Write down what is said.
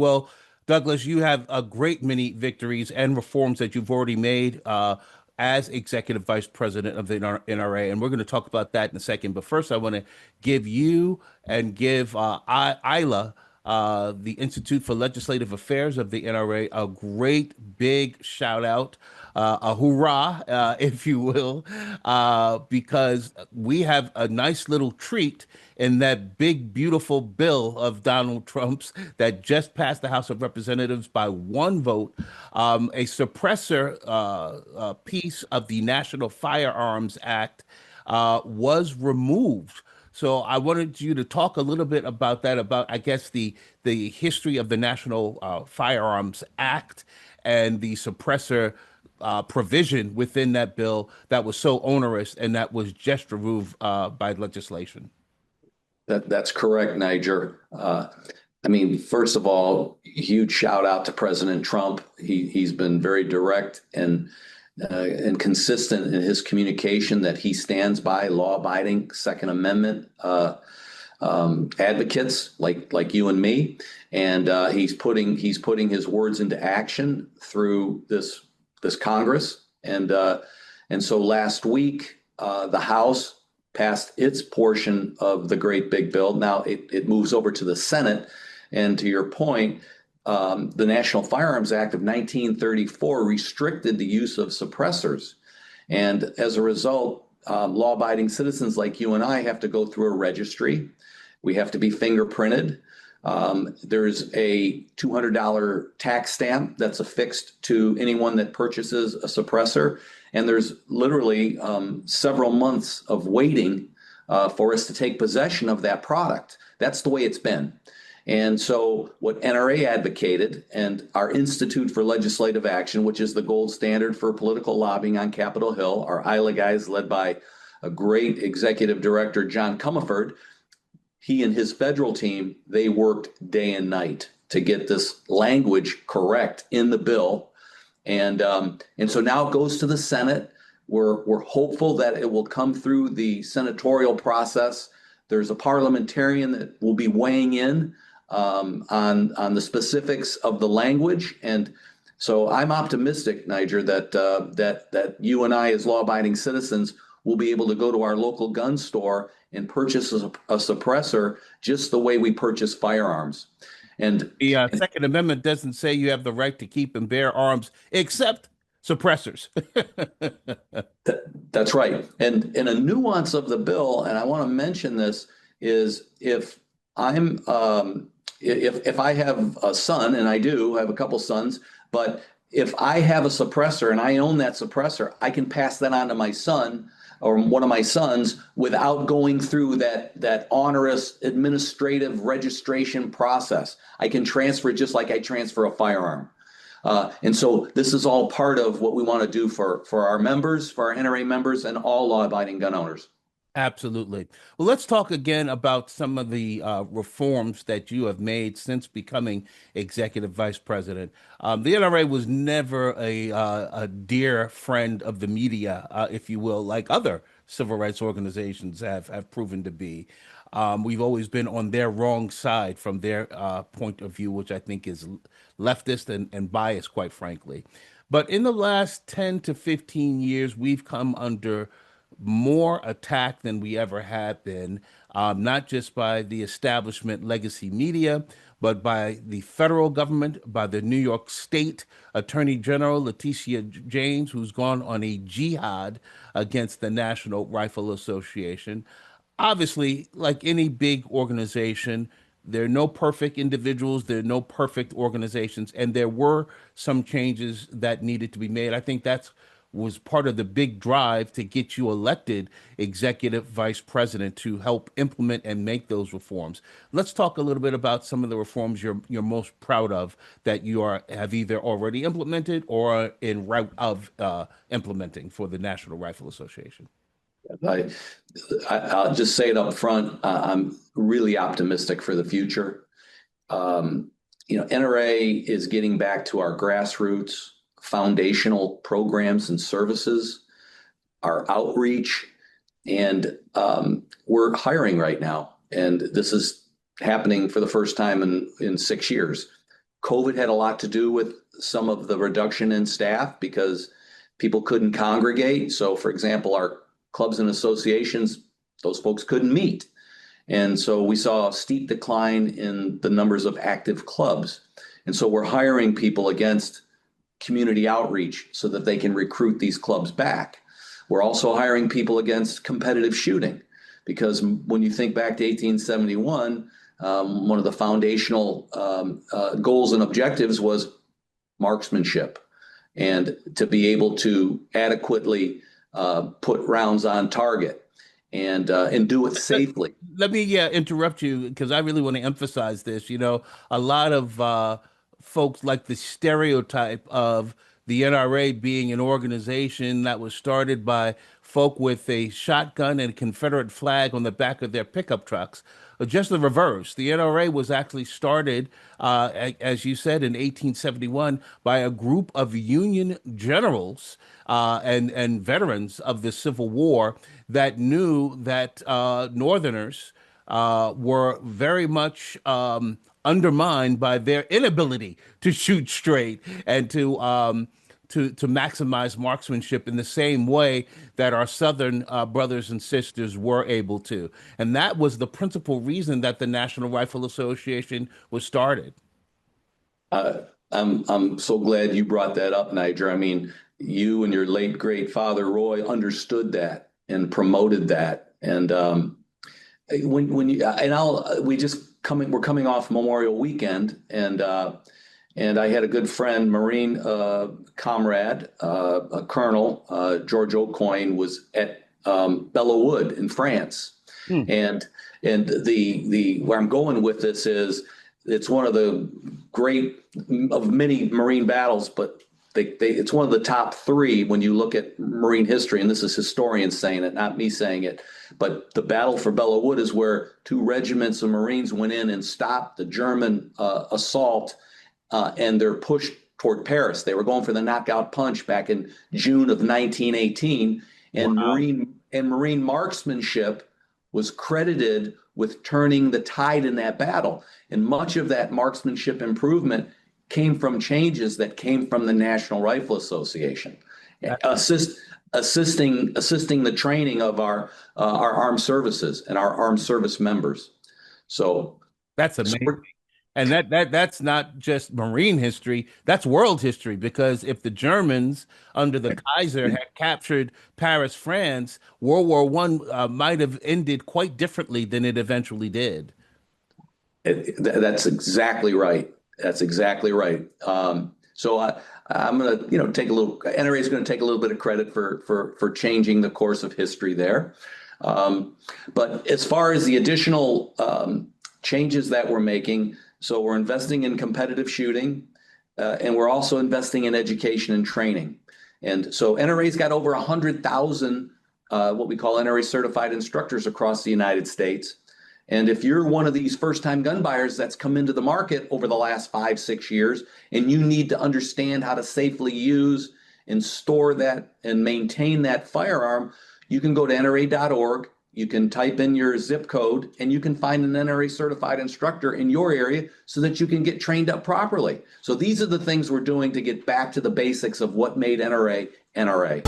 Well, Douglas, you have a great many victories and reforms that you've already made as Executive Vice President of the NRA, and we're going to talk about that in a second. But first, I want to give you and give ILA, the Institute for Legislative Affairs of the NRA, a great big shout out, a hoorah, if you will, because we have a nice little treat in that big, beautiful bill of Donald Trump's that just passed the House of Representatives by one vote, a suppressor piece of the National Firearms Act was removed. So I wanted you to talk a little bit about that, about I guess the history of the National Firearms Act and the suppressor provision within that bill that was so onerous and that was just removed by legislation. That's correct, Niger. I mean, first of all, huge shout out to President Trump. He's been very direct and consistent in his communication that he stands by law-abiding Second Amendment advocates like you and me, and he's putting his words into action through this Congress, and so last week the House passed its portion of the great big bill. Now it moves over to the Senate, and to your point, the National Firearms Act of 1934 restricted the use of suppressors. And as a result, law-abiding citizens like you and I have to go through a registry. We have to be fingerprinted. There's a $200 tax stamp that's affixed to anyone that purchases a suppressor. And there's literally several months of waiting for us to take possession of that product. That's the way it's been. And so what NRA advocated and our Institute for Legislative Action, which is the gold standard for political lobbying on Capitol Hill, our ILA guys led by a great executive director, John Comerford, he and his federal team, they worked day and night to get this language correct in the bill. And so now it goes to the Senate. We're hopeful that it will come through the senatorial process. There's a parliamentarian that will be weighing in on the specifics of the language, and so I'm optimistic, Niger, that you and I, as law-abiding citizens, will be able to go to our local gun store and purchase a suppressor just the way we purchase firearms. And the Second Amendment doesn't say you have the right to keep and bear arms except suppressors. That's right. And a nuance of the bill, and I want to mention this, is if I'm if I have a son, and I do have a couple sons, but if I have a suppressor and I own that suppressor, I can pass that on to my son or one of my sons without going through that onerous administrative registration process. I can transfer it just like I transfer a firearm. And so this is all part of what we want to do for our members, for our NRA members, and all law-abiding gun owners. Absolutely. Well, let's talk again about some of the reforms that you have made since becoming executive vice president. The NRA was never a dear friend of the media, if you will, like other civil rights organizations have proven to be. We've always been on their wrong side from their point of view, which I think is leftist and biased, quite frankly. But in the last 10 to 15 years, we've come under more attack than we ever had been, not just by the establishment legacy media, but by the federal government, by the New York State Attorney General, Letitia James, who's gone on a jihad against the National Rifle Association. Obviously, like any big organization, there are no perfect individuals, there are no perfect organizations, and there were some changes that needed to be made. I think that's was part of the big drive to get you elected executive vice president to help implement and make those reforms. Let's talk a little bit about some of the reforms you're most proud of that you have either already implemented or are in route of implementing for the National Rifle Association. I'll just say it up front. I'm really optimistic for the future. NRA is getting back to our grassroots foundational programs and services, our outreach, and we're hiring right now. And this is happening for the first time in 6 years. COVID had a lot to do with some of the reduction in staff because people couldn't congregate. So, for example, our clubs and associations, those folks couldn't meet. And so we saw a steep decline in the numbers of active clubs. And so we're hiring people against community outreach so that they can recruit these clubs back. We're also hiring people against competitive shooting because when you think back to 1871, one of the foundational goals and objectives was marksmanship and to be able to adequately put rounds on target and do it safely. Let me interrupt you because I really want to emphasize this. You know, a lot of folks like the stereotype of the NRA being an organization that was started by folk with a shotgun and a Confederate flag on the back of their pickup trucks. Just the reverse. The NRA was actually started, as you said, in 1871 by a group of Union generals and veterans of the Civil War that knew that Northerners were very much undermined by their inability to shoot straight and to maximize marksmanship in the same way that our Southern brothers and sisters were able to. And that was the principal reason that the National Rifle Association was started. I'm so glad you brought that up, Niger. I mean, you and your late great father Roy understood that and promoted that. And when you and I'll we just coming we're coming off Memorial Weekend, and I had a good friend, Marine comrade, a colonel, George Aucoin, was at Belleau Wood in France, Hmm. and the where I'm going with this is it's one of the great of many Marine battles, but it's one of the top three when you look at Marine history, and this is historians saying it, not me saying it. But the Battle for Belleau Wood is where two regiments of Marines went in and stopped the German assault and their push toward Paris. They were going for the knockout punch back in June of 1918, and Wow. Marine marksmanship was credited with turning the tide in that battle. And much of that marksmanship improvement came from changes that came from the National Rifle Association, assisting the training of our armed services and our armed service members. So, That's so amazing. And that's not just Marine history, that's world history, because if the Germans under the Kaiser had captured Paris, France, World War One might have ended quite differently than it eventually did. that's exactly right. That's exactly right. I'm going to, take a little. NRA is going to take a little bit of credit for changing the course of history there. But as far as the additional changes that we're making, so we're investing in competitive shooting, and we're also investing in education and training. And so NRA's got over 100,000 what we call NRA certified instructors across the United States. And if you're one of these first-time gun buyers that's come into the market over the last 5-6 years, and you need to understand how to safely use and store that and maintain that firearm, you can go to NRA.org. You can type in your zip code, and you can find an NRA certified instructor in your area so that you can get trained up properly. So these are the things we're doing to get back to the basics of what made NRA NRA.